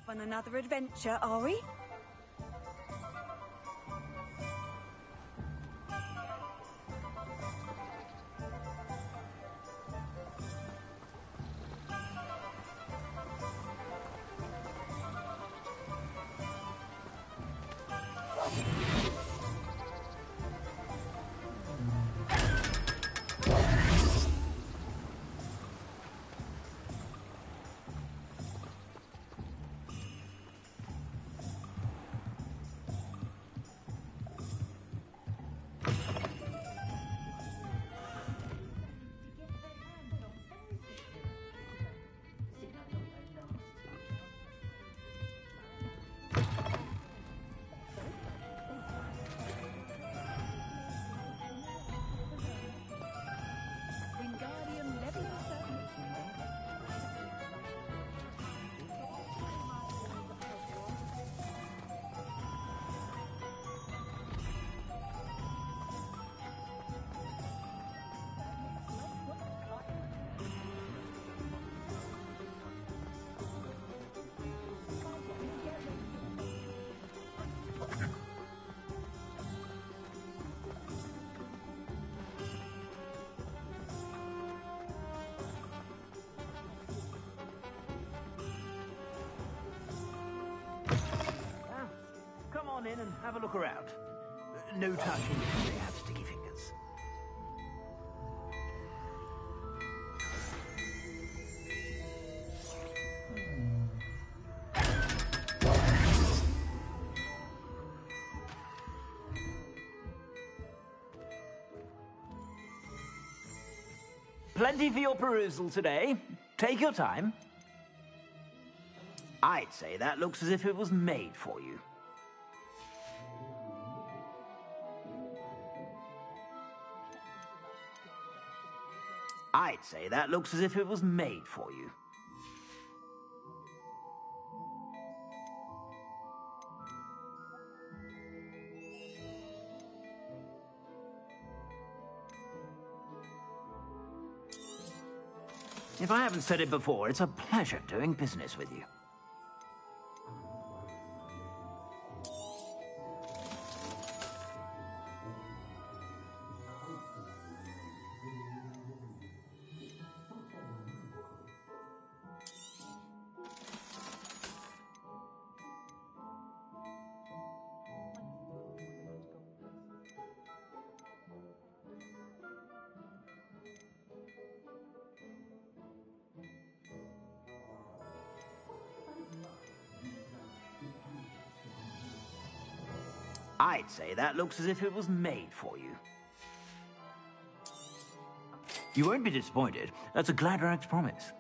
off on another adventure, are we? In and have a look around. No touching if they have sticky fingers. Plenty for your perusal today. Take your time. I'd say that looks as if it was made for you. I'd say that looks as if it was made for you. If I haven't said it before, it's a pleasure doing business with you. I'd say that looks as if it was made for you. You won't be disappointed. That's a Gladrag's promise.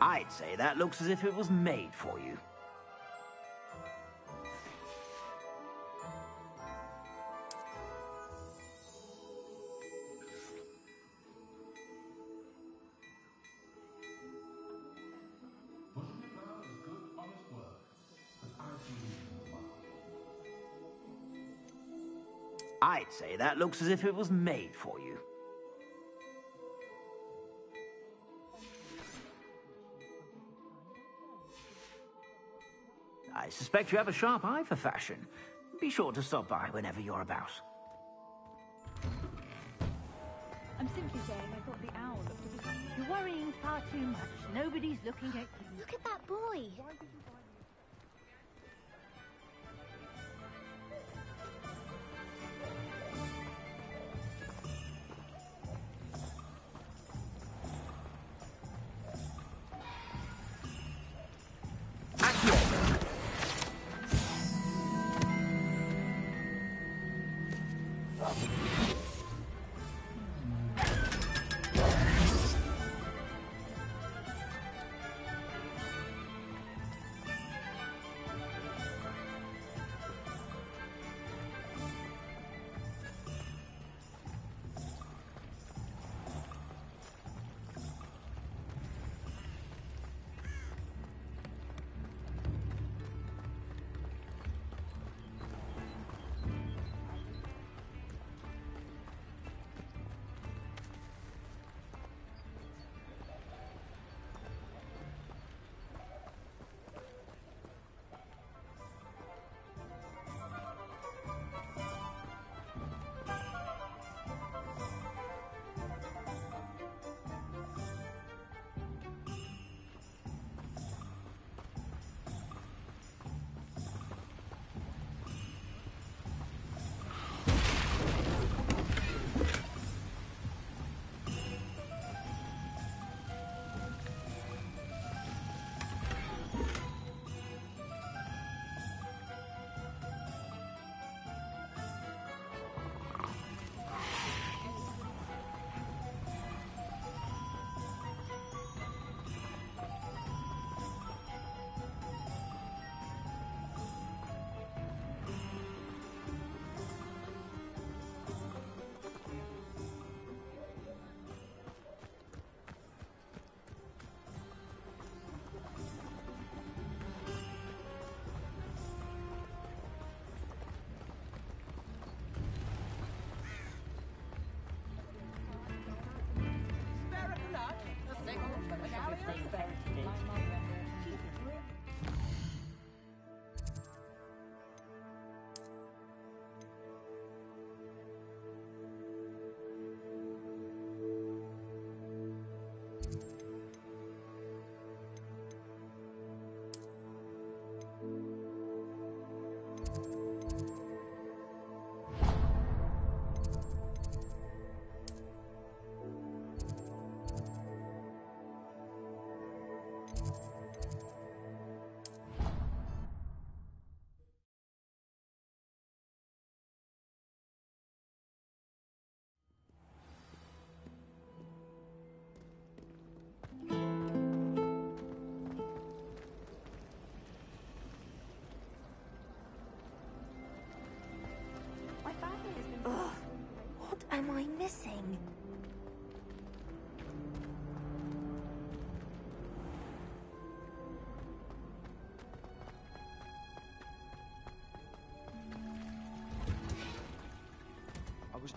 I'd say that looks as if it was made for you. I'd say that looks as if it was made for you. I suspect you have a sharp eye for fashion. Be sure to stop by whenever you're about. I'm simply saying I thought the owl looked a bit... You're worrying far too much. Nobody's looking at you. Look at that boy.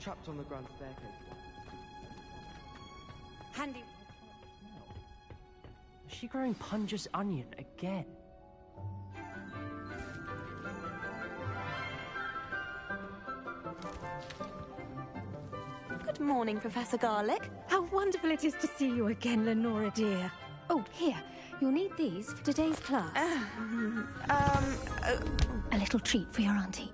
trapped on the grand staircase. Handy. Is she growing Punja's onion again? Good morning, Professor Garlic. How wonderful it is to see you again, Lenora dear. Oh, here. You'll need these for today's class. A little treat for your auntie.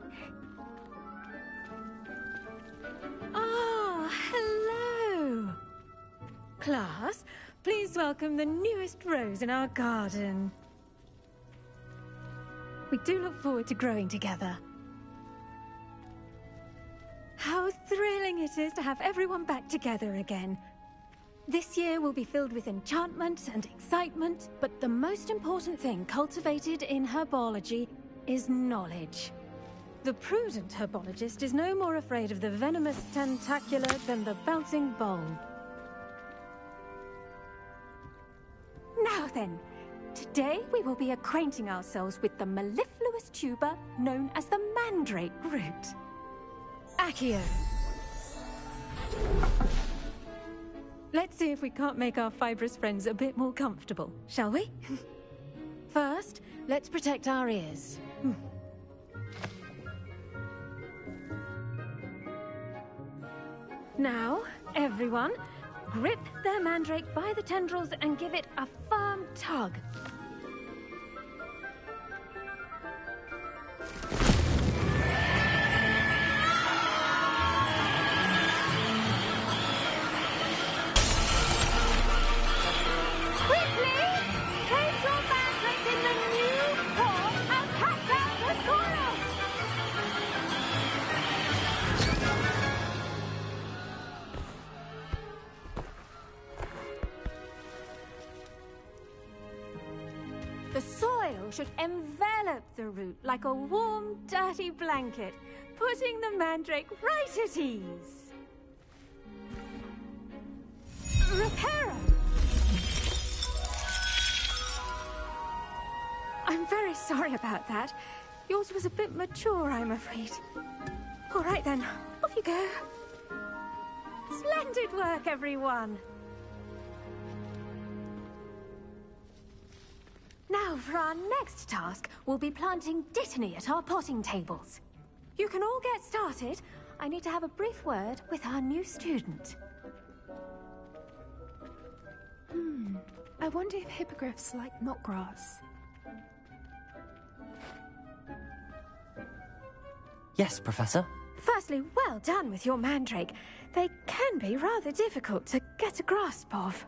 Ah, hello. Class, please welcome the newest rose in our garden. We do look forward to growing together. How thrilling it is to have everyone back together again. This year will be filled with enchantment and excitement, but the most important thing cultivated in herbology is knowledge. The prudent herbologist is no more afraid of the venomous tentacular than the bouncing bowl. Now then, today we will be acquainting ourselves with the mellifluous tuber known as the mandrake root. Accio. Let's see if we can't make our fibrous friends a bit more comfortable, shall we? First, let's protect our ears. Now, everyone, grip their mandrake by the tendrils and give it a firm tug. The soil should envelop the root like a warm, dirty blanket, putting the mandrake right at ease. Reparo! I'm very sorry about that. Yours was a bit mature, I'm afraid. All right then, off you go. Splendid work, everyone! Now, for our next task, we'll be planting dittany at our potting tables. You can all get started. I need to have a brief word with our new student. I wonder if hippogriffs like knotgrass. Yes, Professor. Firstly, well done with your mandrake. They can be rather difficult to get a grasp of.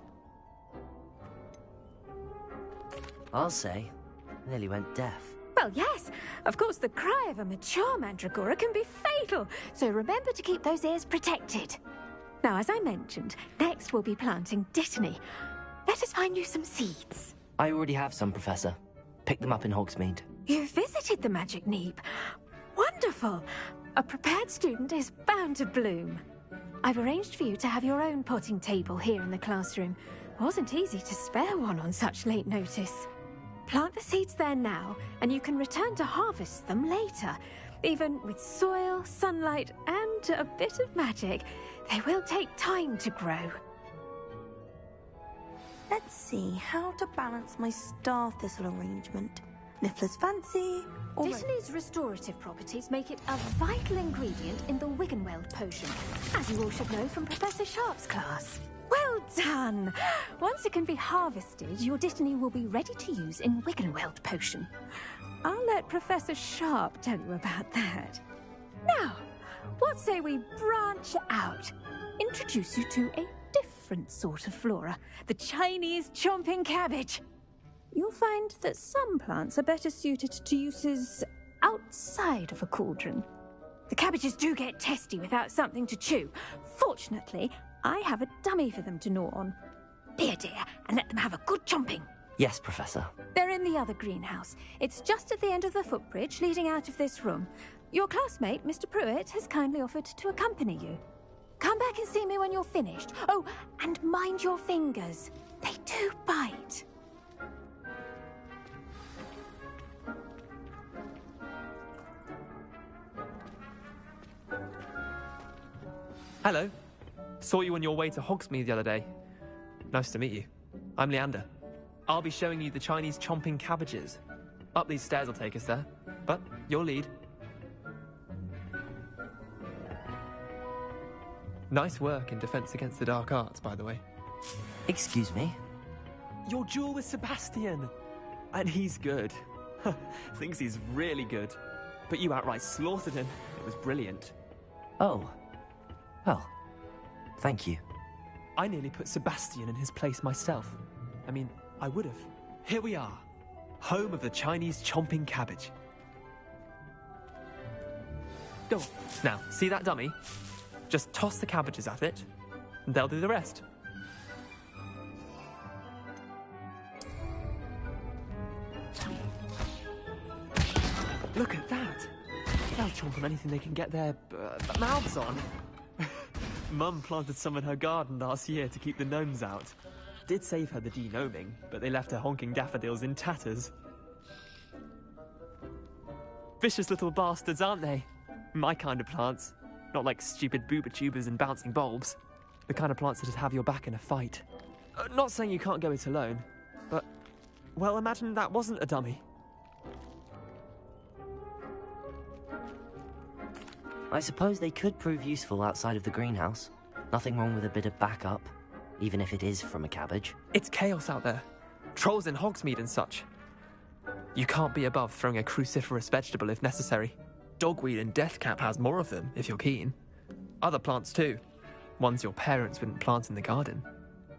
I'll say. Nearly went deaf. Well, yes. Of course, the cry of a mature mandragora can be fatal, so remember to keep those ears protected. Now, as I mentioned, next we'll be planting dittany. Let us find you some seeds. I already have some, Professor. Picked them up in Hogsmeade. You visited the Magic Neep. Wonderful. A prepared student is bound to bloom. I've arranged for you to have your own potting table here in the classroom. Wasn't easy to spare one on such late notice. Plant the seeds there now, and you can return to harvest them later. Even with soil, sunlight, and a bit of magic, they will take time to grow. Let's see how to balance my star thistle arrangement. Niffler's fancy, or... Dittany's restorative properties make it a vital ingredient in the Wiggenweld potion, as you all should know from Professor Sharp's class. Well done! Once it can be harvested, your dittany will be ready to use in Wiggenweld potion. I'll let Professor Sharp tell you about that. Now, what say we branch out? Introduce you to a different sort of flora, the Chinese chomping cabbage. You'll find that some plants are better suited to uses outside of a cauldron. The cabbages do get testy without something to chew. Fortunately, I have a dummy for them to gnaw on. Here, dear, and let them have a good chomping. Yes, Professor. They're in the other greenhouse. It's just at the end of the footbridge leading out of this room. Your classmate, Mr. Pruitt, has kindly offered to accompany you. Come back and see me when you're finished. Oh, and mind your fingers. They do bite. Hello. Saw you on your way to Hogsmeade the other day. Nice to meet you. I'm Leander. I'll be showing you the Chinese chomping cabbages. Up these stairs will take us there, but your lead. Nice work in Defense Against the Dark Arts, by the way. Excuse me? Your duel with Sebastian! And he's good. Thinks he's really good. But you outright slaughtered him. It was brilliant. Oh. Well, thank you. I nearly put Sebastian in his place myself. I mean, I would have. Here we are. Home of the Chinese chomping cabbage. Go on. Now, see that dummy? Just toss the cabbages at it, and they'll do the rest. Look at that! They'll chomp on anything they can get their mouths on. Mum planted some in her garden last year to keep the gnomes out. Did save her the de-gnoming, but they left her honking daffodils in tatters. Vicious little bastards, aren't they? My kind of plants. Not like stupid booba-tubers and bouncing bulbs. The kind of plants that'd have your back in a fight. Not saying you can't go it alone, but... well, imagine that wasn't a dummy. I suppose they could prove useful outside of the greenhouse. Nothing wrong with a bit of backup, even if it is from a cabbage. It's chaos out there. Trolls in Hogsmeade and such. You can't be above throwing a cruciferous vegetable if necessary. Dogweed and deathcap has more of them, if you're keen. Other plants too. Ones your parents wouldn't plant in the garden.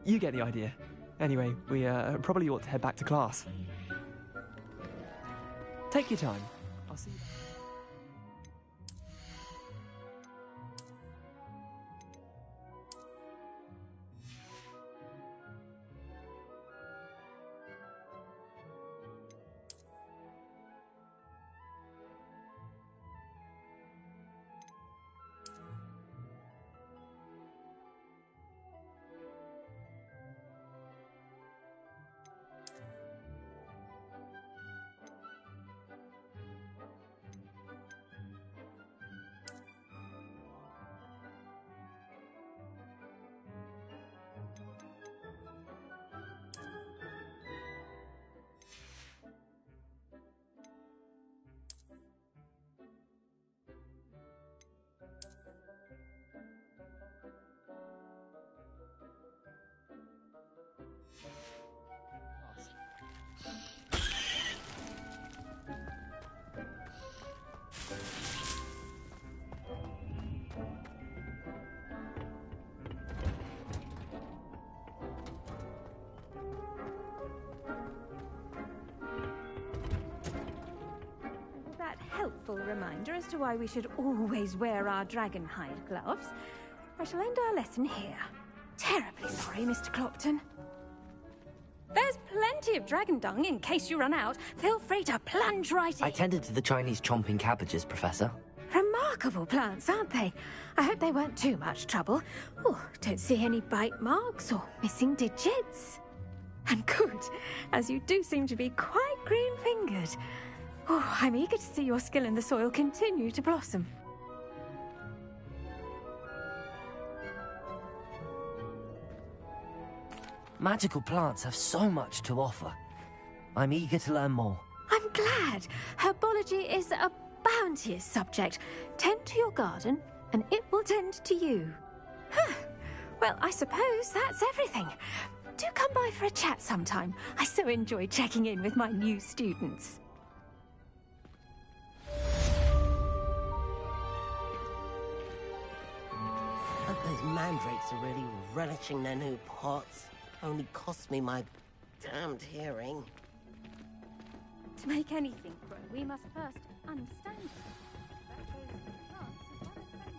You get the idea. Anyway, we probably ought to head back to class. Take your time. I'll see you. Helpful reminder as to why we should always wear our dragon hide gloves. I shall end our lesson here. Terribly sorry, Mr. Clopton. There's plenty of dragon dung in case you run out. Feel free to plunge right in. I tended to the Chinese chomping cabbages, Professor. Remarkable plants, aren't they? I hope they weren't too much trouble. Oh, don't see any bite marks or missing digits. And good, as you do seem to be quite green-fingered. Oh, I'm eager to see your skill in the soil continue to blossom. Magical plants have so much to offer. I'm eager to learn more. I'm glad. Herbology is a bounteous subject. Tend to your garden, and it will tend to you. Well, I suppose that's everything. Do come by for a chat sometime. I so enjoy checking in with my new students. Those mandrakes are really relishing their new pots. Only cost me my damned hearing. To make anything grow, we must first understand it. That goes for plants as well as friendship.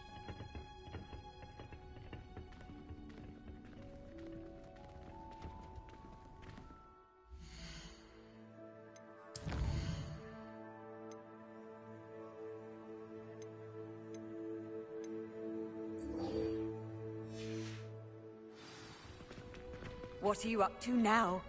What are you up to now?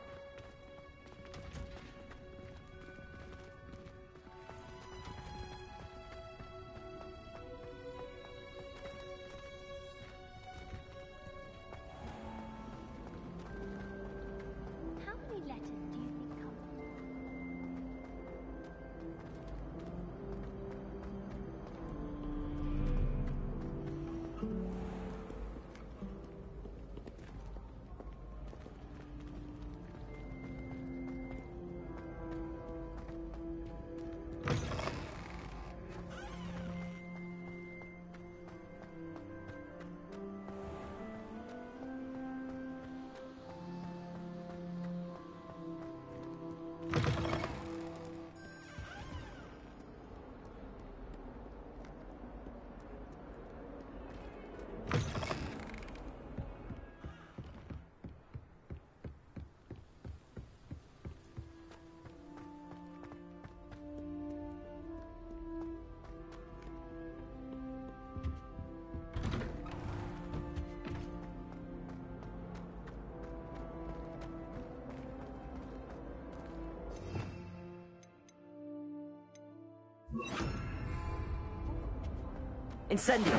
Incendio!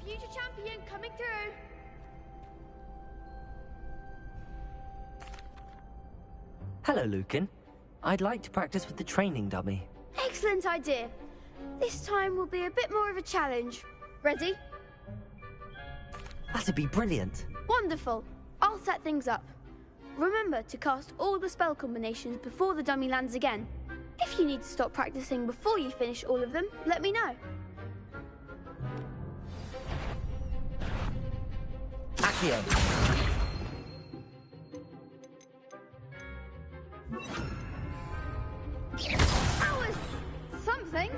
Future champion coming through. Hello, Lucan. I'd like to practice with the training dummy. Excellent idea. This time will be a bit more of a challenge. Ready? That'd be brilliant. Wonderful. I'll set things up. Remember to cast all the spell combinations before the dummy lands again. If you need to stop practicing before you finish all of them, let me know. Accio! That was something.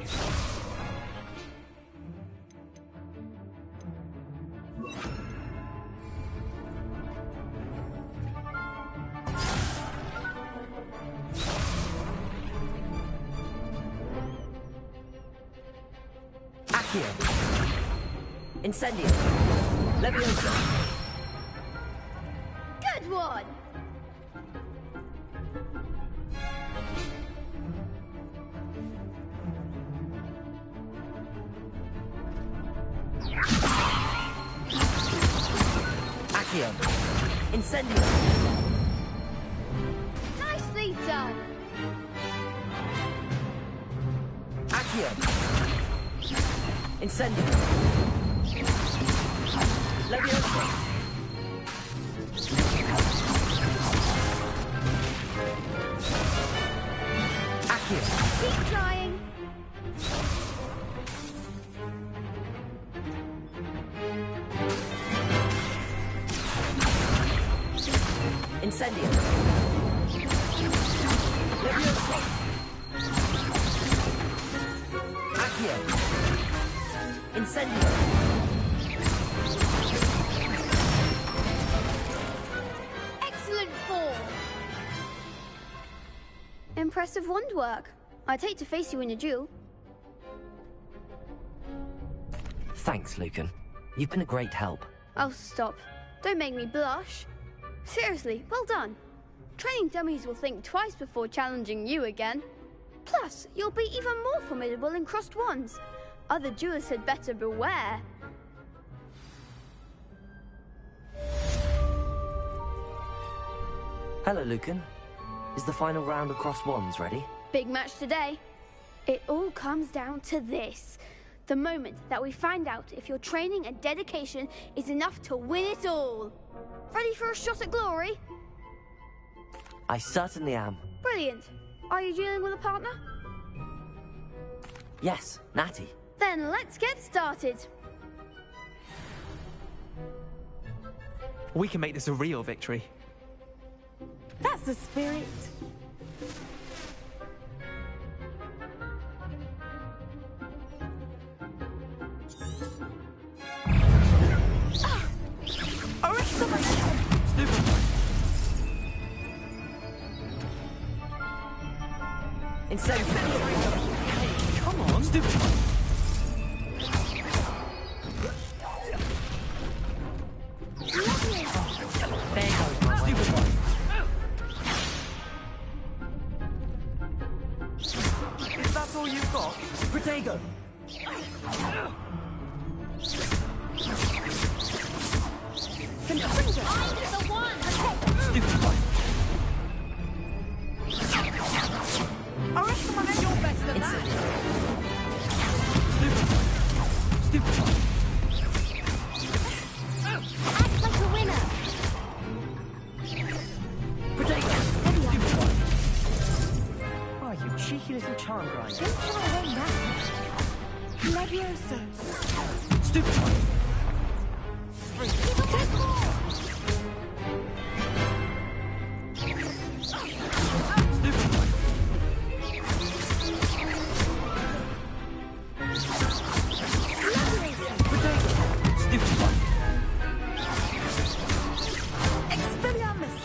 Accio! Incendio! Leviosa! Good one. Accio! Incendio! Nicely done. Accio! Incendio! Leviosa! Accio! Keep trying. Incendio! Leviosa! Accio! Incendio! Excellent form. Impressive wand work. I'd hate to face you in a duel. Thanks, Lucan. You've been a great help. Oh, stop. Don't make me blush. Seriously, well done. Training dummies will think twice before challenging you again. Plus, you'll be even more formidable in crossed wands. Other duelists had better beware. Hello, Lucan. Is the final round of cross wands ready? Big match today. It all comes down to this. The moment that we find out if your training and dedication is enough to win it all. Ready for a shot at glory? I certainly am. Brilliant. Are you dealing with a partner? Yes, Natty. Then let's get started. We can make this a real victory. That's the spirit. Incendio! Come on, stupid. There goes my Stupid one. Is that all you've got? Protego! The one! Stupid one. You're better than that. Stupid one. Act like a winner! Protego! Stupid one. Oh, you cheeky little charm grinder. Don't fly away now. Leviosa. Stupid one. Stupid one. Stupid one. Expelliarmus.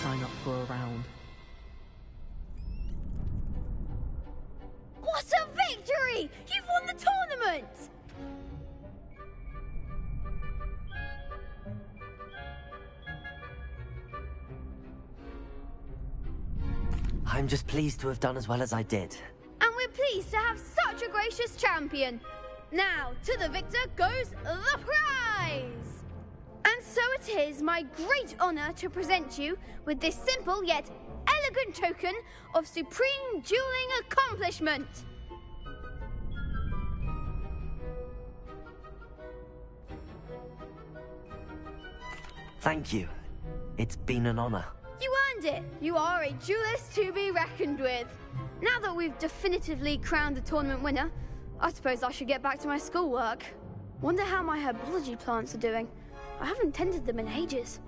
sign up for a round. What a victory! You've won the tournament! I'm just pleased to have done as well as I did. And we're pleased to have such a gracious champion. Now, to the victor goes the prize! And so it is my great honour to present you with this simple yet elegant token of supreme dueling accomplishment. Thank you. It's been an honour. You earned it. You are a duelist to be reckoned with. Now that we've definitively crowned the tournament winner, I suppose I should get back to my schoolwork. Wonder how my herbology plants are doing. I haven't tended them in ages.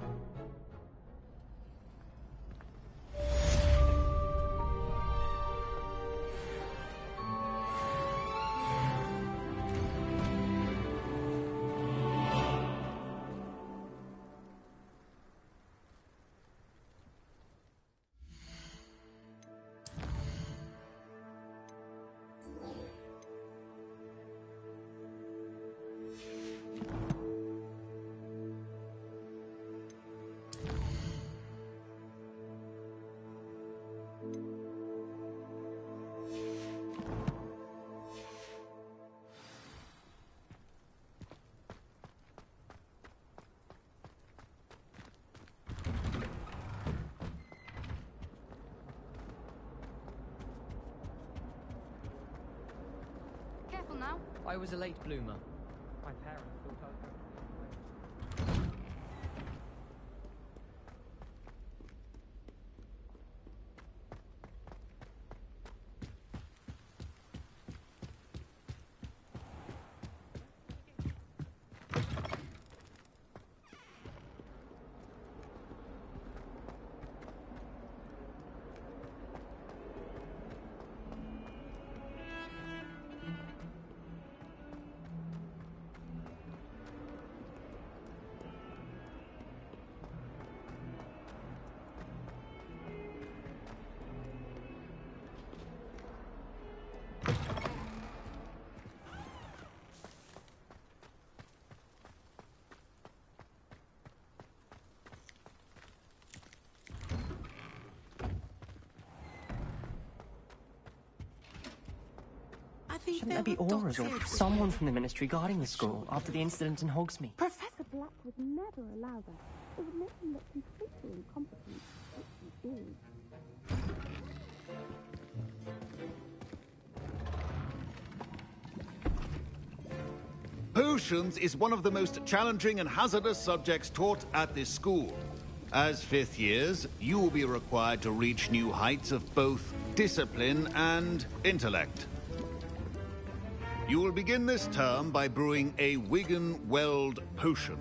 Careful now. I was a late bloomer. My parents thought I was... Shouldn't there be Auras or someone from the Ministry guarding the school after the incident in Hogsmeade? Professor Black would never allow that. It would make him look completely incompetent, which he is. Potions is one of the most challenging and hazardous subjects taught at this school. As fifth years, you will be required to reach new heights of both discipline and intellect. You will begin this term by brewing a Wigan-Weld potion.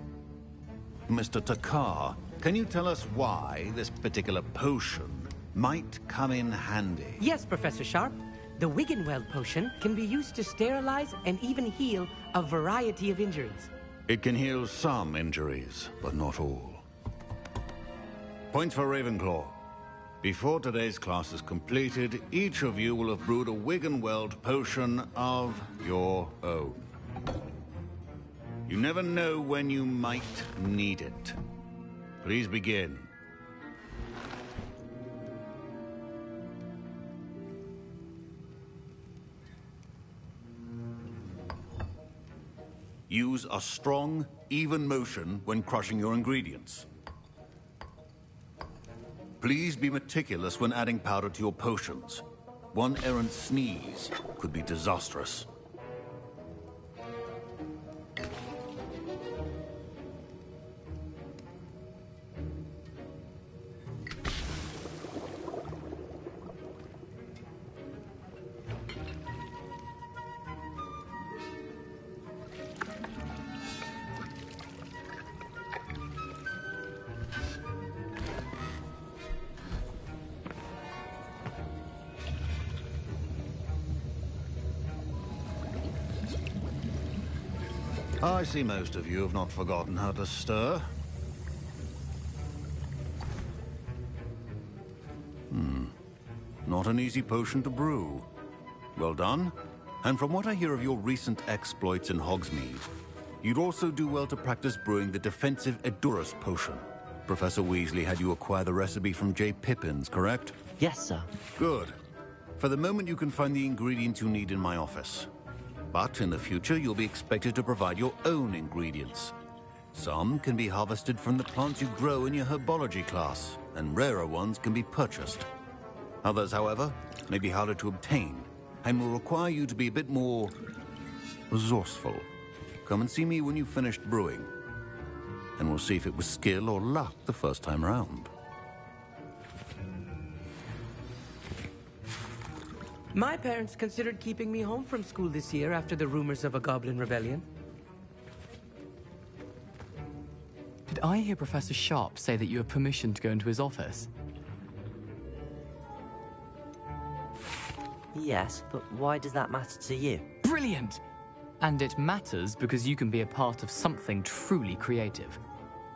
Mr. Takar, can you tell us why this particular potion might come in handy? Yes, Professor Sharp. The Wiggenweld potion can be used to sterilize and even heal a variety of injuries. It can heal some injuries, but not all. Point for Ravenclaw. Before today's class is completed, each of you will have brewed a Wiggenweld potion of your own. You never know when you might need it. Please begin. Use a strong, even motion when crushing your ingredients. Please be meticulous when adding powder to your potions. One errant sneeze could be disastrous. I see most of you have not forgotten how to stir. Not an easy potion to brew. Well done. And from what I hear of your recent exploits in Hogsmeade, you'd also do well to practice brewing the defensive Edurus potion. Professor Weasley had you acquire the recipe from J. Pippin's, correct? Yes, sir. Good. For the moment, you can find the ingredients you need in my office. But in the future, you'll be expected to provide your own ingredients. Some can be harvested from the plants you grow in your herbology class, and rarer ones can be purchased. Others, however, may be harder to obtain, and will require you to be a bit more resourceful. Come and see me when you've finished brewing, and we'll see if it was skill or luck the first time around. My parents considered keeping me home from school this year after the rumors of a goblin rebellion. Did I hear Professor Sharp say that you have permission to go into his office? Yes, but why does that matter to you? Brilliant! And it matters because you can be a part of something truly creative.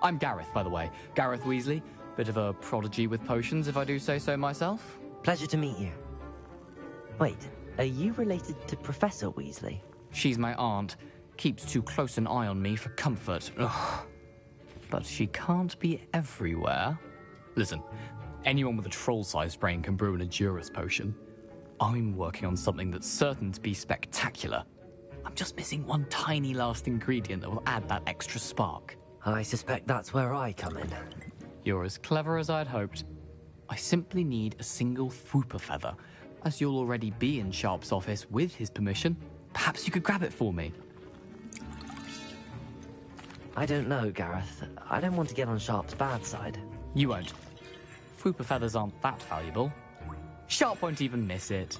I'm Gareth, by the way. Gareth Weasley. Bit of a prodigy with potions, if I do say so myself. Pleasure to meet you. Wait, are you related to Professor Weasley? She's my aunt. Keeps too close an eye on me for comfort. Ugh. But she can't be everywhere. Listen, anyone with a troll-sized brain can brew an Edurus potion. I'm working on something that's certain to be spectacular. I'm just missing one tiny last ingredient that will add that extra spark. I suspect that's where I come in. You're as clever as I'd hoped. I simply need a single Fwooper feather. As you'll already be in Sharp's office with his permission, perhaps you could grab it for me. I don't know, Gareth. I don't want to get on Sharp's bad side. You won't. Fwooper feathers aren't that valuable. Sharp won't even miss it.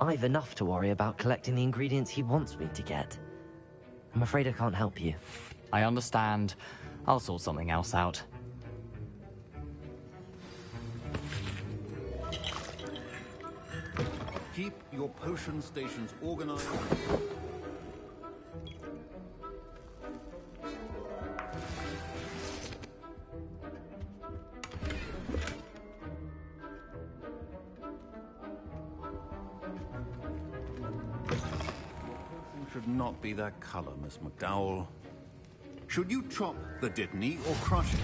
I've enough to worry about collecting the ingredients he wants me to get. I'm afraid I can't help you. I understand. I'll sort something else out. Keep your potion stations organized. Should not be that color, Miss McDowell. Should you chop the Dittany or crush it?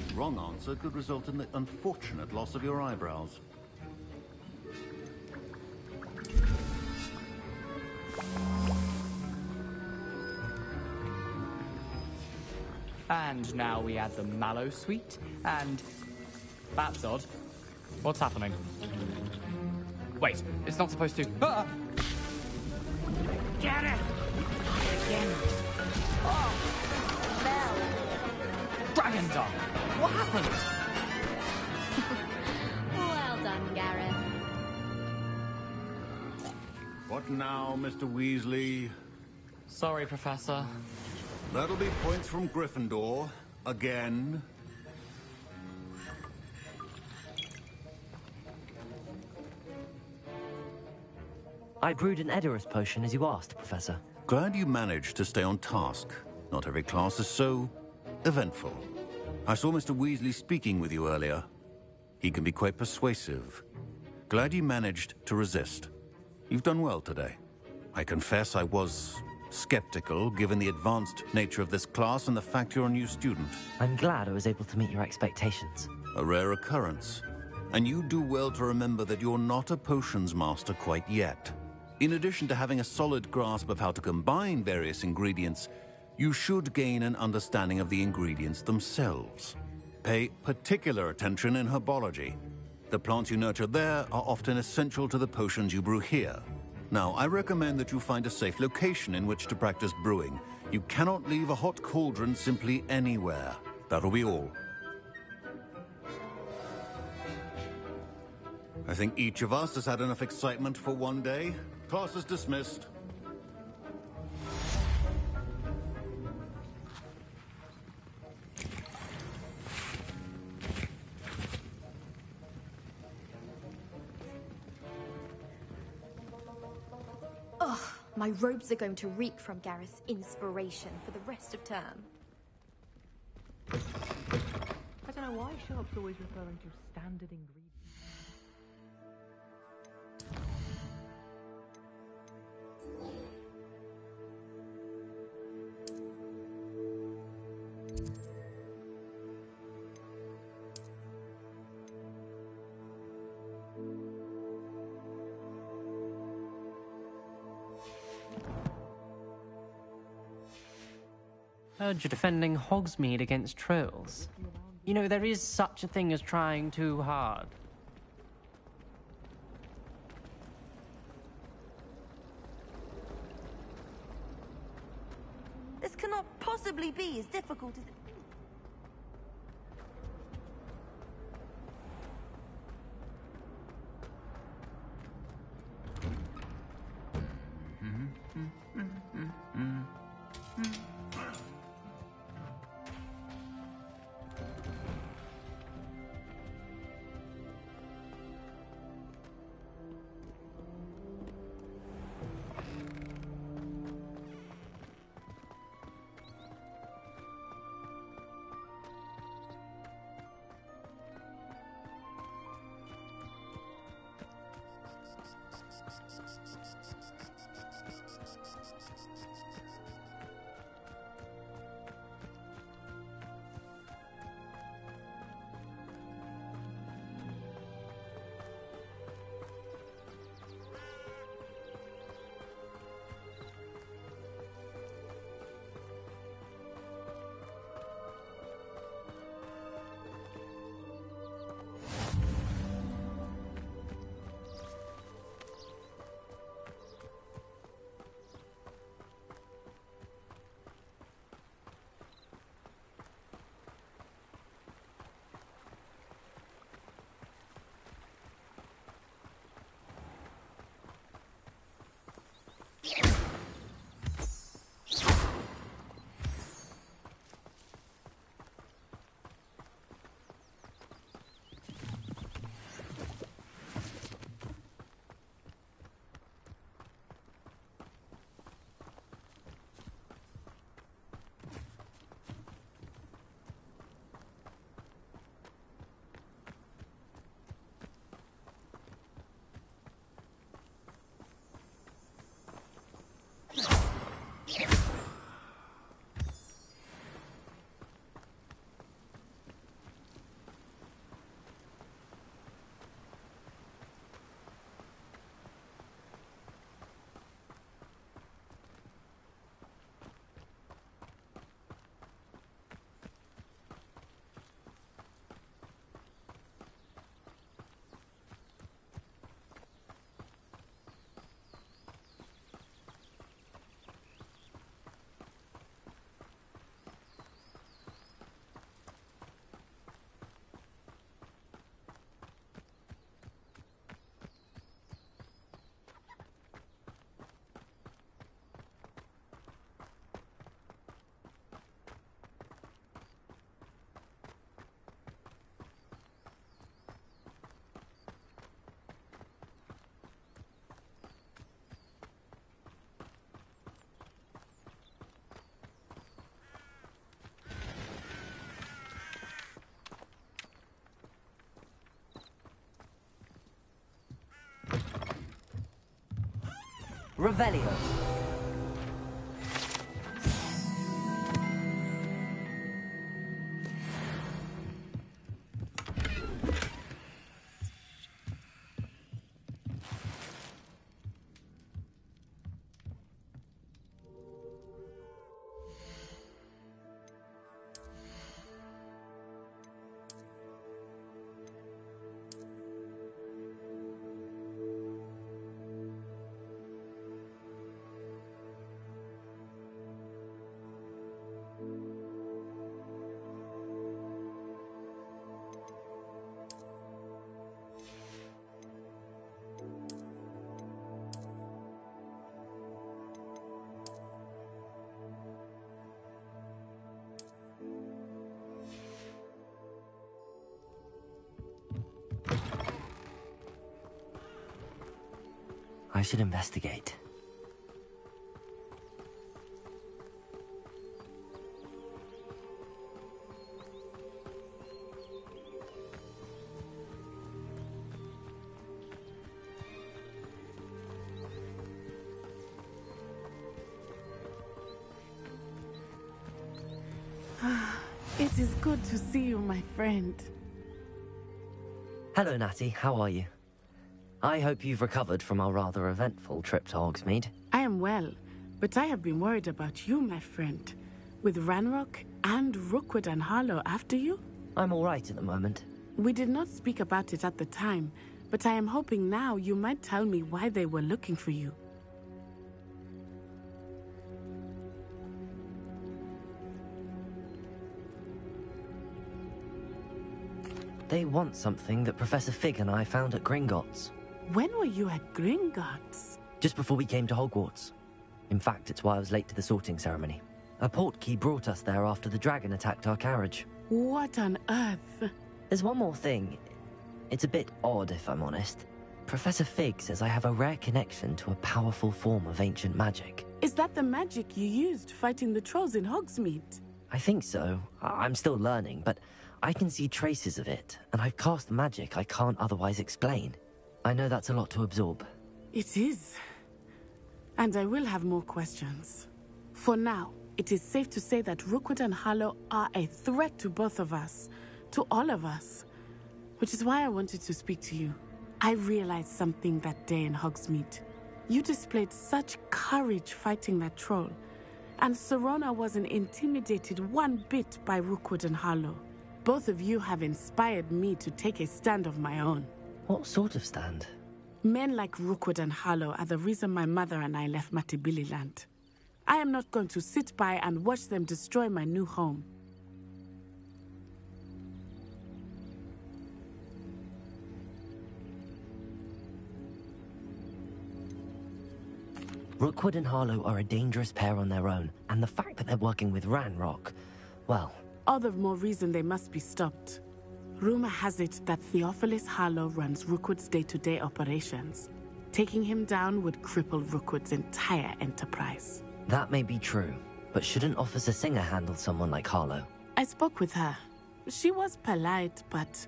The wrong answer could result in the unfortunate loss of your eyebrows. And now we add the mallow sweet, and... That's odd. What's happening? Wait, it's not supposed to... Ah! Get it! Again. Oh! Fell! Dragon Dung! What happened? Well done, Gareth. What now, Mr. Weasley? Sorry, Professor. That'll be points from Gryffindor. Again. I brewed an Edurus potion as you asked, Professor. Glad you managed to stay on task. Not every class is so eventful. I saw Mr. Weasley speaking with you earlier. He can be quite persuasive. Glad you managed to resist. You've done well today. I confess I was skeptical, given the advanced nature of this class and the fact you're a new student. I'm glad I was able to meet your expectations. A rare occurrence. And you do well to remember that you're not a potions master quite yet. In addition to having a solid grasp of how to combine various ingredients, you should gain an understanding of the ingredients themselves. Pay particular attention in herbology. The plants you nurture there are often essential to the potions you brew here. Now, I recommend that you find a safe location in which to practice brewing. You cannot leave a hot cauldron simply anywhere. That'll be all. I think each of us has had enough excitement for one day. Class is dismissed. Ugh, my robes are going to reek from Gareth's inspiration for the rest of term. I don't know why Sharp's always referring to standard ingredients. Heard you're defending Hogsmeade against trolls. You know, there is such a thing as trying too hard. This cannot possibly be as difficult as it... Revelio. I should investigate. It is good to see you, my friend. Hello, Natty. How are you? I hope you've recovered from our rather eventful trip to Hogsmeade. I am well, but I have been worried about you, my friend. With Ranrock and Rookwood and Harlow after you? I'm all right at the moment. We did not speak about it at the time, but I am hoping now you might tell me why they were looking for you. They want something that Professor Fig and I found at Gringotts. When were you at Gringotts? Just before we came to Hogwarts. In fact, it's why I was late to the sorting ceremony. A portkey brought us there after the dragon attacked our carriage. What on earth? There's one more thing. It's a bit odd, if I'm honest. Professor Fig says I have a rare connection to a powerful form of ancient magic. Is that the magic you used fighting the trolls in Hogsmeade? I think so. I'm still learning, but I can see traces of it, and I've cast magic I can't otherwise explain. I know that's a lot to absorb. It is. And I will have more questions. For now, it is safe to say that Rookwood and Harlow are a threat to both of us. To all of us. Which is why I wanted to speak to you. I realized something that day in Hogsmeade. You displayed such courage fighting that troll. And Serona wasn't intimidated one bit by Rookwood and Harlow. Both of you have inspired me to take a stand of my own. What sort of stand? Men like Rookwood and Harlow are the reason my mother and I left Matibili land. I am not going to sit by and watch them destroy my new home. Rookwood and Harlow are a dangerous pair on their own, and the fact that they're working with Ranrock, well... All the more reason they must be stopped. Rumor has it that Theophilus Harlow runs Rookwood's day-to-day operations. Taking him down would cripple Rookwood's entire enterprise. That may be true, but shouldn't Officer Singer handle someone like Harlow? I spoke with her. She was polite, but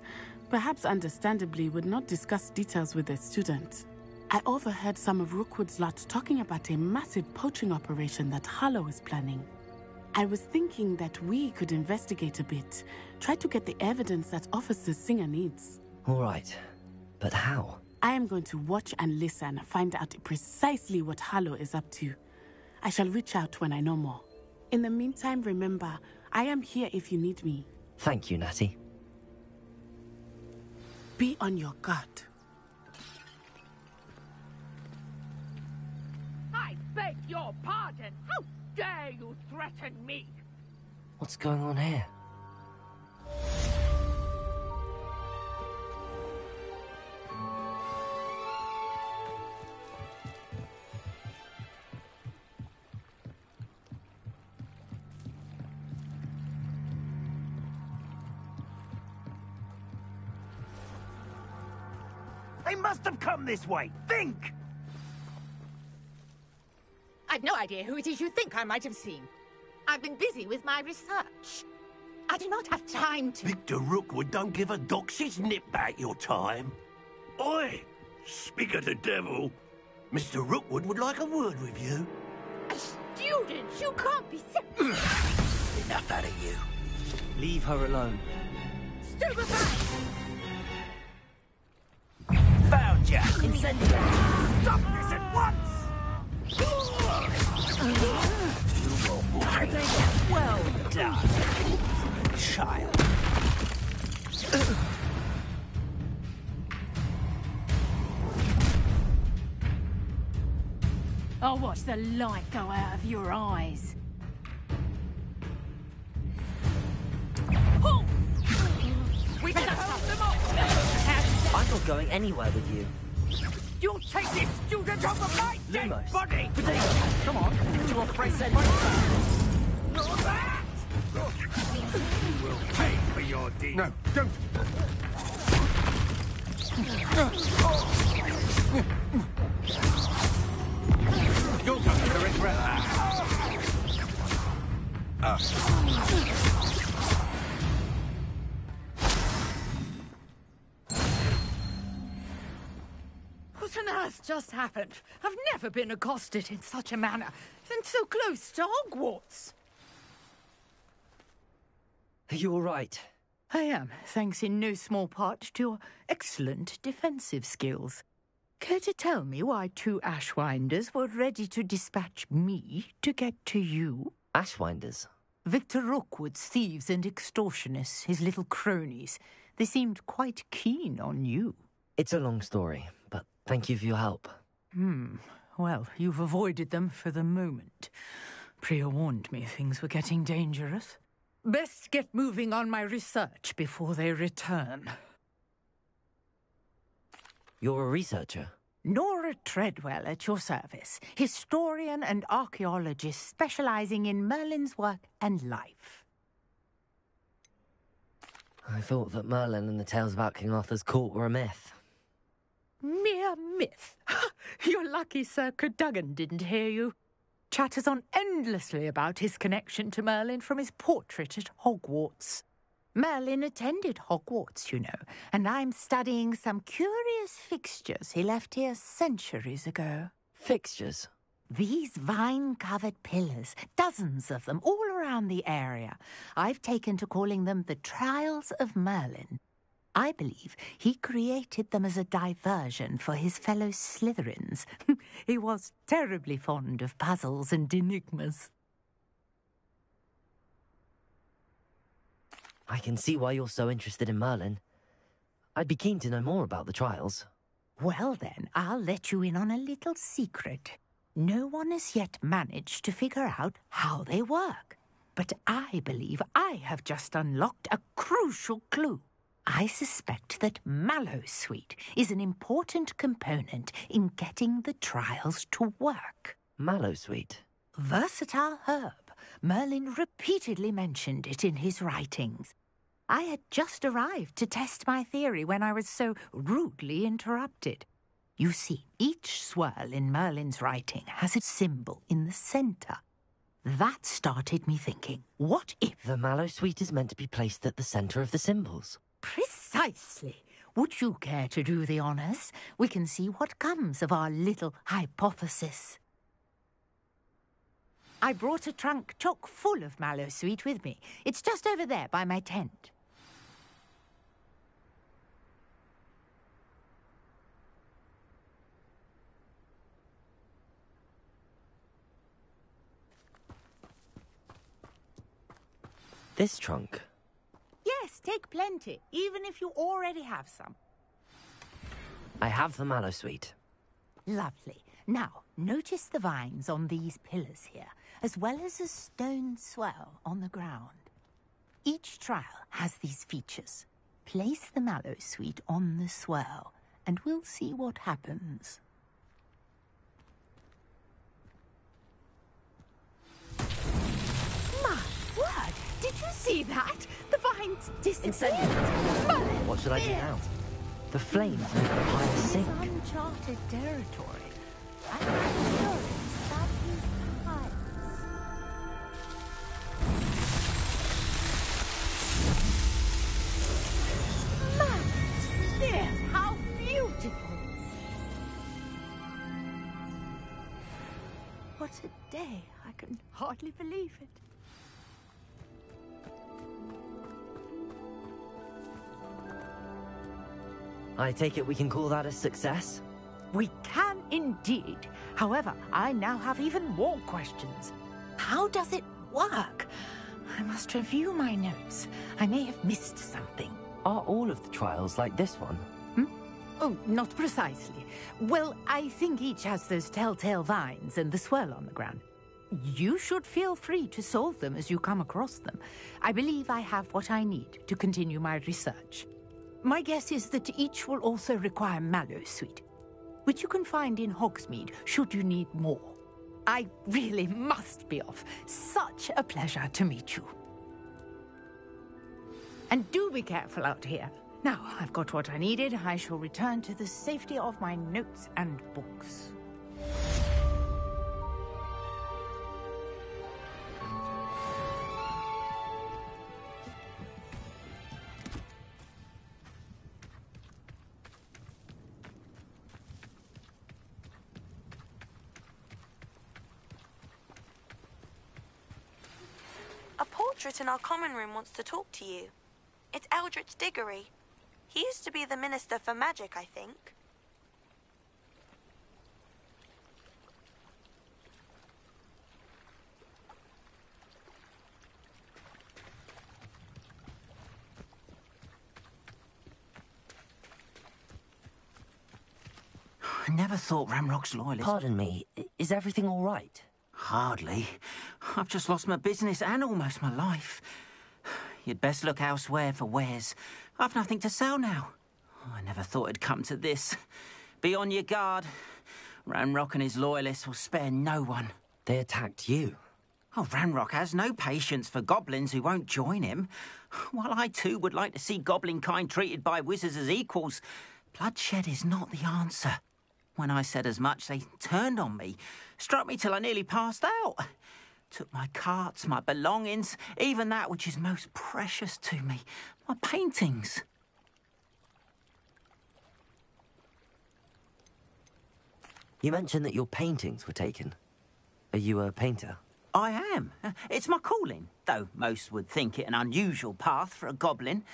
perhaps understandably would not discuss details with a student. I overheard some of Rookwood's lot talking about a massive poaching operation that Harlow is planning. I was thinking that we could investigate a bit, try to get the evidence that Officer Singer needs. All right, but how? I am going to watch and listen, find out precisely what Harlow is up to. I shall reach out when I know more. In the meantime, remember, I am here if you need me. Thank you, Natty. Be on your guard. I beg your pardon. How dare you threaten me? What's going on here? They must have come this way. Think! I've no idea who it is you think I might have seen. I've been busy with my research. I do not have time to... Victor Rookwood don't give a doxy's nip back your time. Oi! Speak of the devil. Mr. Rookwood would like a word with you. A student? You can't be Enough out of you. Leave her alone. Stupefy! Found ya! Incendiary! Stop this at once! Well done, child. I'll watch the light go out of your eyes. We can hold them off! I'm not going anywhere with you. You'll take this student off of my dead Lumos. body! Come on, get your present. Not that! You will pay for your deed. No, don't. You're going to regret that. What on earth just happened? I've never been accosted in such a manner, and so close to Hogwarts. Are you all right? I am, thanks in no small part to your excellent defensive skills. Care to tell me why 2 Ashwinders were ready to dispatch me to get to you? Ashwinders? Victor Rookwood's thieves and extortionists, his little cronies. They seemed quite keen on you. It's a long story, but thank you for your help. Well, you've avoided them for the moment. Priya warned me things were getting dangerous. Best get moving on my research before they return. You're a researcher? Nora Treadwell at your service, historian and archaeologist specializing in Merlin's work and life. I thought that Merlin and the tales about King Arthur's court were a myth. Mere myth? You're lucky Sir Cadogan didn't hear you. Chatters on endlessly about his connection to Merlin from his portrait at Hogwarts. Merlin attended Hogwarts, you know, and I'm studying some curious fixtures he left here centuries ago. Fixtures? These vine-covered pillars, dozens of them, all around the area. I've taken to calling them the Trials of Merlin. I believe he created them as a diversion for his fellow Slytherins. He was terribly fond of puzzles and enigmas. I can see why you're so interested in Merlin. I'd be keen to know more about the trials. Well then, I'll let you in on a little secret. No one has yet managed to figure out how they work. But I believe I have just unlocked a crucial clue. I suspect that Mallowsweet is an important component in getting the trials to work. Mallowsweet? Versatile herb. Merlin repeatedly mentioned it in his writings. I had just arrived to test my theory when I was so rudely interrupted. You see, each swirl in Merlin's writing has a symbol in the centre. That started me thinking, what if... The Mallowsweet is meant to be placed at the centre of the symbols. Precisely. Would you care to do the honours? We can see what comes of our little hypothesis. I brought a trunk chock full of Mallowsweet with me. It's just over there by my tent. This trunk? Yes, take plenty, even if you already have some. I have the Mallowsweet. Lovely. Now, notice the vines on these pillars here, as well as a stone swell on the ground. Each trial has these features. Place the Mallowsweet on the swell, and we'll see what happens. My word! Did you see that? The vines disappeared! What should I do now? The flames make the pile sink. It's uncharted territory. I'm not sure it's about these piles. Mount! There! How beautiful! What a day! I can hardly believe it. I take it we can call that a success? We can indeed. However, I now have even more questions. How does it work? I must review my notes. I may have missed something. Are all of the trials like this one? Oh, not precisely. Well, I think each has those telltale vines and the swirl on the ground. You should feel free to solve them as you come across them. I believe I have what I need to continue my research. My guess is that each will also require Mallowsweet, which you can find in Hogsmeade should you need more. I really must be off. Such a pleasure to meet you. And do be careful out here. Now, I've got what I needed. I shall return to the safety of my notes and books. portrait in our common room wants to talk to you. It's Eldritch Diggory. He used to be the Minister for Magic, I think. I never thought Ramrock's loyalists... Pardon me, is everything all right? Hardly. I've just lost my business and almost my life. You'd best look elsewhere for wares. I've nothing to sell now. I never thought it'd come to this. Be on your guard. Ranrock and his loyalists will spare no one. They attacked you? Oh, Ranrock has no patience for goblins who won't join him. While I too would like to see goblin kind treated by wizards as equals, bloodshed is not the answer. When I said as much, they turned on me, struck me till I nearly passed out. Took my carts, my belongings, even that which is most precious to me, my paintings. You mentioned that your paintings were taken. Are you a painter? I am. It's my calling, though most would think it an unusual path for a goblin.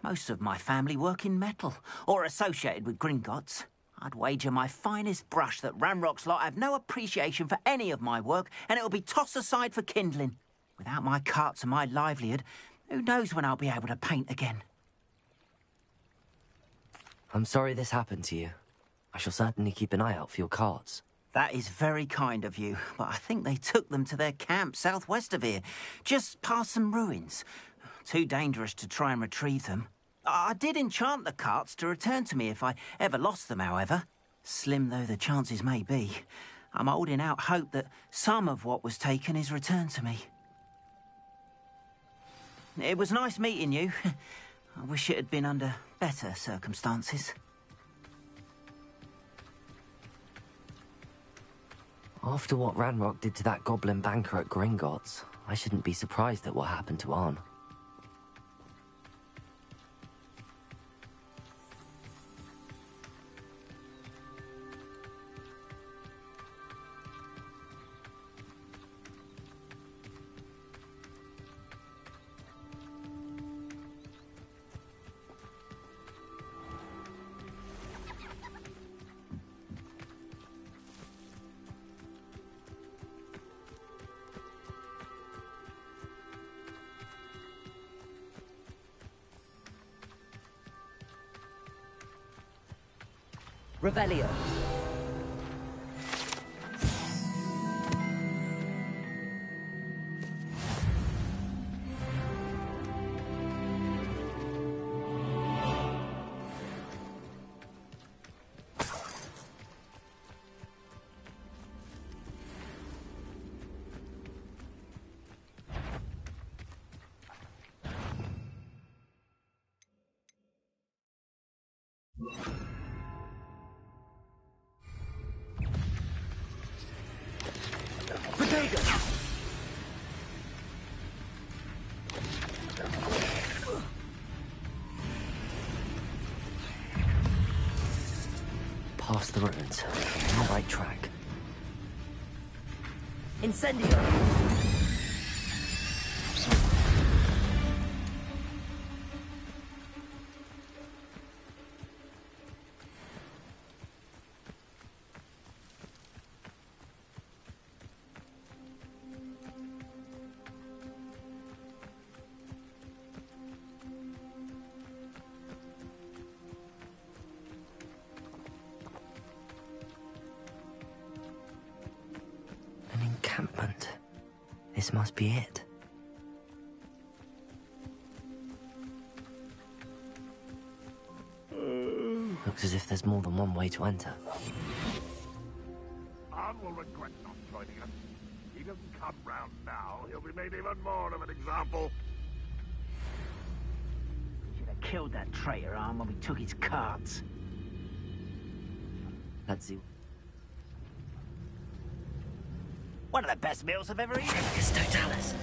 Most of my family work in metal, or associated with Gringotts. I'd wager my finest brush that Ranrock's lot have no appreciation for any of my work, and it'll be tossed aside for kindling. Without my carts and my livelihood, who knows when I'll be able to paint again. I'm sorry this happened to you. I shall certainly keep an eye out for your carts. That is very kind of you, but I think they took them to their camp southwest of here, just past some ruins. Too dangerous to try and retrieve them. I did enchant the carts to return to me if I ever lost them, however. Slim though the chances may be, I'm holding out hope that some of what was taken is returned to me. It was nice meeting you. I wish it had been under better circumstances. After what Ranrock did to that goblin banker at Gringotts, I shouldn't be surprised at what happened to Arn. Revelio. Past the ruins. On the right track. Incendio! Encampment. This must be it. Looks as if there's more than one way to enter. Arn will regret not joining us. If he doesn't come round now, he'll be made even more of an example. We should have killed that traitor, Arn, when we took his carts. Let's see. One of the best meals I've ever eaten. It's Totalis.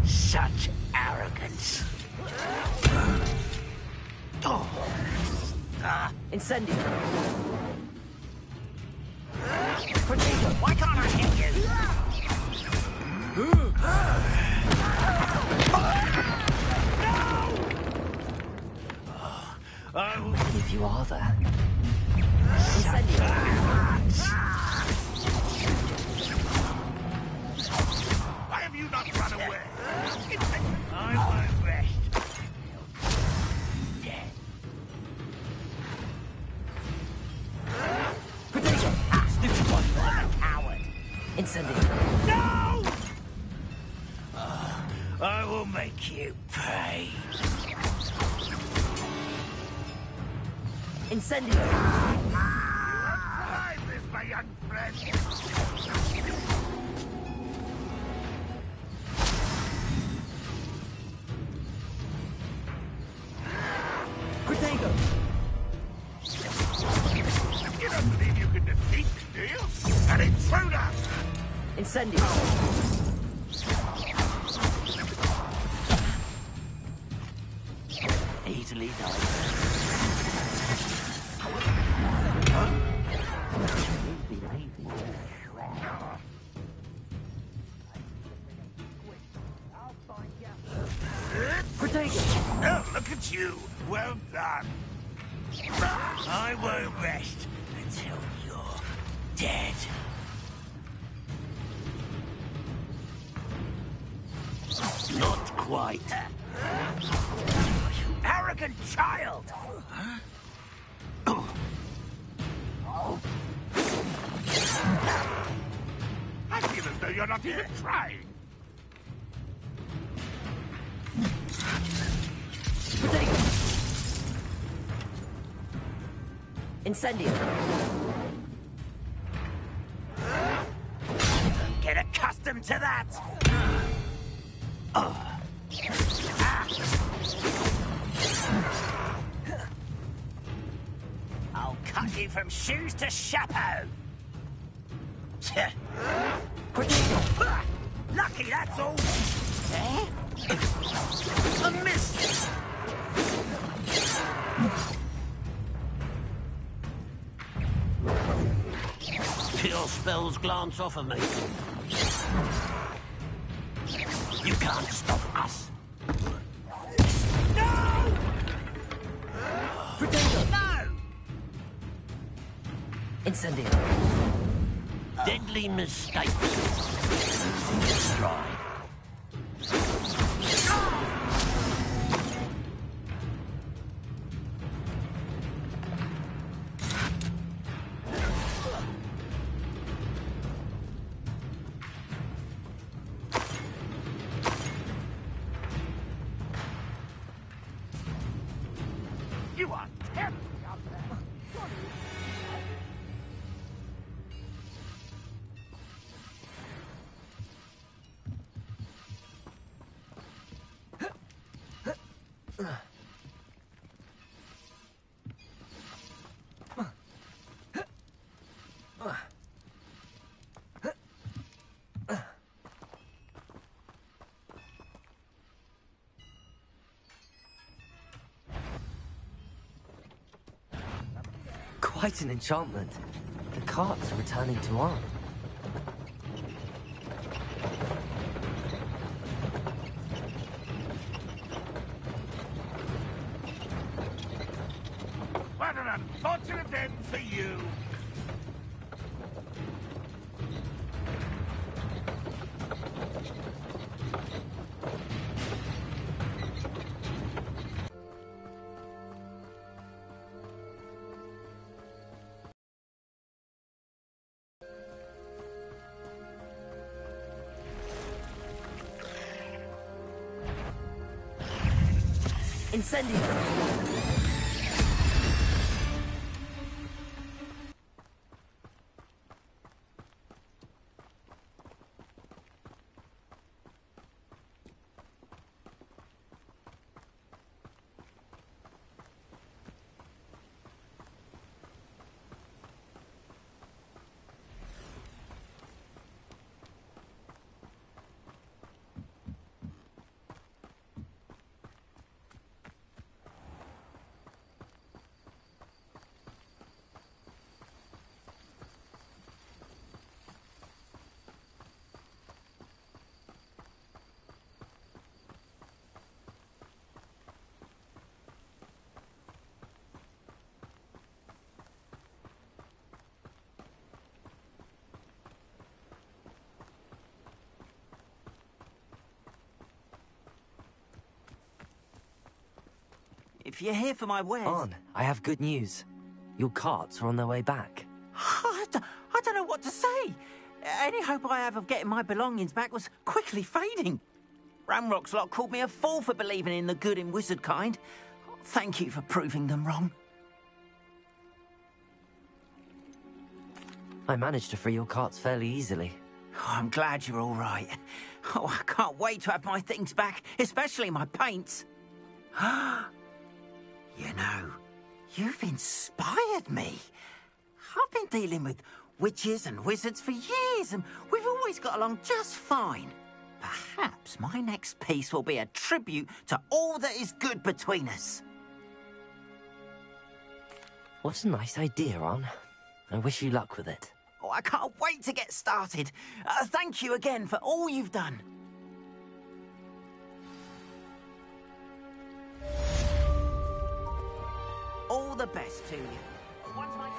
Such arrogance. Incendio. Potato, why can't I hit you? I will believe you are there. Incendio. Why have you not run away? I won't rest. Potato. Stupid one. I'm a coward. Incendio. No! I will make you pay. Incendio. Try this, my young friend. Potato. You don't believe you can defeat me, do you? An intruder! Incendio. Easily done. Potato. Oh, look at you. Well done. I won't rest until you're dead. Not quite. You arrogant child! I feel as though you're not even trying. Potato. Incendio. Get accustomed to that! I'll cut you from shoes to chapeau! Potato. Lucky, that's all! A miss! Your spells glance off of me. You can't stop us. No! Potato. No! Incendio. Deadly mistakes. Try. You are terribly up there. Quite an enchantment. The cart's returning to arm. What an unfortunate end for you! Incendio. If you're here for my wares... On, I have good news. Your carts are on their way back. I don't know what to say. Any hope I have of getting my belongings back was quickly fading. Ramrock's lot called me a fool for believing in the good in wizard kind. Thank you for proving them wrong. I managed to free your carts fairly easily. Oh, I'm glad you're all right. Oh, I can't wait to have my things back, especially my paints. You know, you've inspired me. I've been dealing with witches and wizards for years, and we've always got along just fine. Perhaps my next piece will be a tribute to all that is good between us. What a nice idea, Ron. I wish you luck with it. Oh, I can't wait to get started. Thank you again for all you've done. All the best to you. Once my...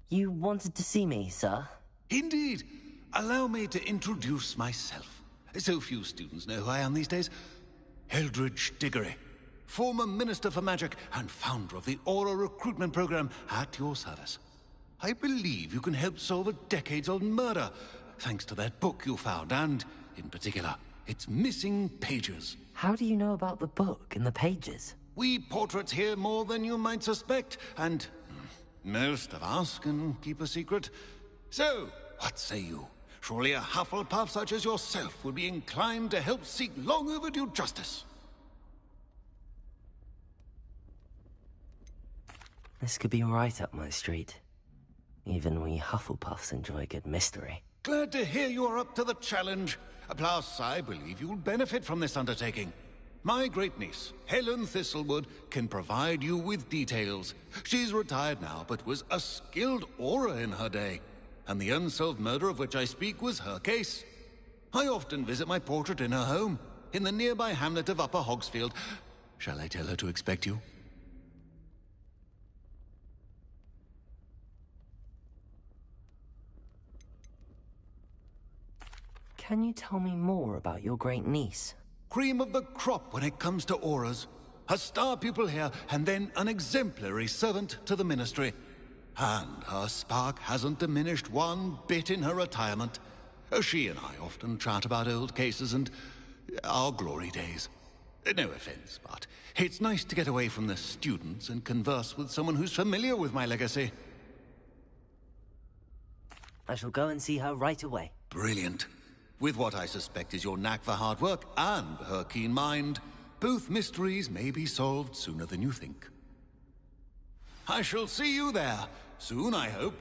You wanted to see me, sir? Indeed. Allow me to introduce myself. So few students know who I am these days. Eldridge Diggory, former Minister for Magic and founder of the Aura recruitment program at your service. I believe you can help solve a decades-old murder, thanks to that book you found, and, in particular, its missing pages. How do you know about the book and the pages? We portraits hear more than you might suspect, and most of us can keep a secret. So, what say you? Surely a Hufflepuff such as yourself would be inclined to help seek long overdue justice. This could be right up my street. Even we Hufflepuffs enjoy a good mystery. Glad to hear you are up to the challenge. Plus, I believe you'll benefit from this undertaking. My great-niece, Helen Thistlewood, can provide you with details. She's retired now, but was a skilled aura in her day. And the unsolved murder of which I speak was her case. I often visit my portrait in her home, in the nearby hamlet of Upper Hogsfield. Shall I tell her to expect you? Can you tell me more about your great-niece? Cream of the crop when it comes to auras. A star pupil here, and then an exemplary servant to the ministry. And her spark hasn't diminished one bit in her retirement. She and I often chat about old cases and our glory days. No offense, but it's nice to get away from the students and converse with someone who's familiar with my legacy. I shall go and see her right away. Brilliant. With what I suspect is your knack for hard work and her keen mind, both mysteries may be solved sooner than you think. I shall see you there, soon I hope.